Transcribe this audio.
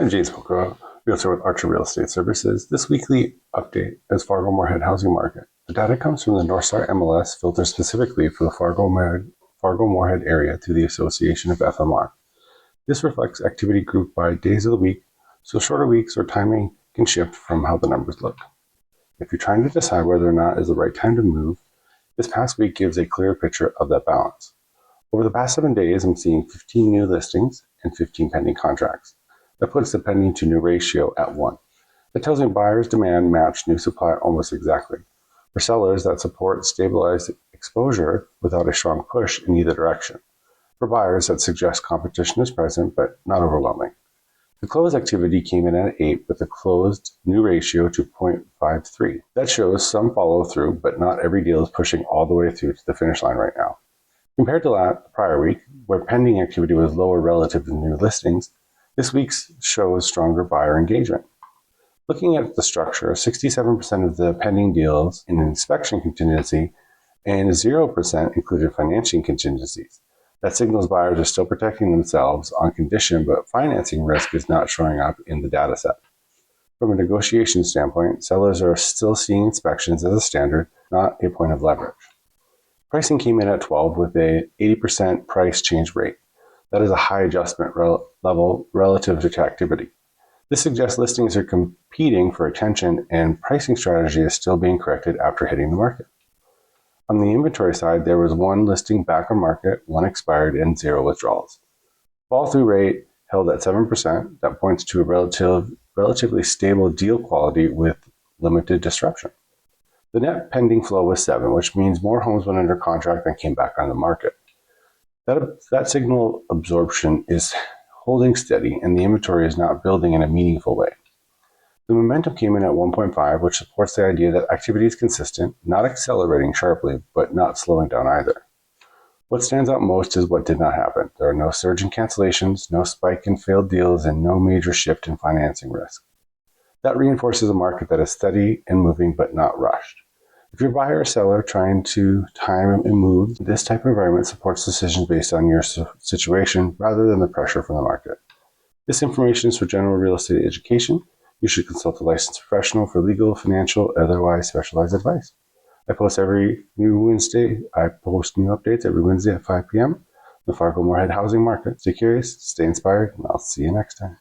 I'm James Poukka, Realtor with Archer Real Estate Services. This weekly update is Fargo Moorhead housing market. The data comes from the Northstar MLS filtered specifically for the Fargo Moorhead area through the Association of FMR. This reflects activity grouped by days of the week, so shorter weeks or timing can shift from how the numbers look. If you're trying to decide whether or not is the right time to move, this past week gives a clear picture of that balance. Over the past 7 days, I'm seeing 15 new listings and 15 pending contracts. That puts the pending to new ratio at 1. That tells me buyers' demand match new supply almost exactly. For sellers, that support stabilized exposure without a strong push in either direction. For buyers, that suggests competition is present but not overwhelming. The close activity came in at 8 with a closed new ratio to 0.53. That shows some follow through, but not every deal is pushing all the way through to the finish line right now. Compared to that the prior week, where pending activity was lower relative to new listings, this week shows stronger buyer engagement. Looking at the structure, 67% of the pending deals in inspection contingency and 0% included financing contingencies. That signals buyers are still protecting themselves on condition, but financing risk is not showing up in the data set. From a negotiation standpoint, sellers are still seeing inspections as a standard, not a point of leverage. Pricing came in at 12 with a 80% price change rate. That is a high adjustment level relative to activity. This suggests listings are competing for attention and pricing strategy is still being corrected after hitting the market. On the inventory side, there was 1 listing back on market, 1 expired, and 0 withdrawals. Fall-through rate held at 7%. That points to a relatively stable deal quality with limited disruption. The net pending flow was 7, which means more homes went under contract than came back on the market. That signal absorption is holding steady and the inventory is not building in a meaningful way. The momentum came in at 1.5, which supports the idea that activity is consistent, not accelerating sharply, but not slowing down either. What stands out most is what did not happen. There are no surge in cancellations, no spike in failed deals, and no major shift in financing risk. That reinforces a market that is steady and moving but not rushed. If you're a buyer or seller trying to time and move, this type of environment supports decisions based on your situation rather than the pressure from the market. This information is for general real estate education. You should consult a licensed professional for legal, financial, otherwise specialized advice. I post new updates every Wednesday at 5 p.m. The Fargo Moorhead housing market. Stay curious, stay inspired, and I'll see you next time.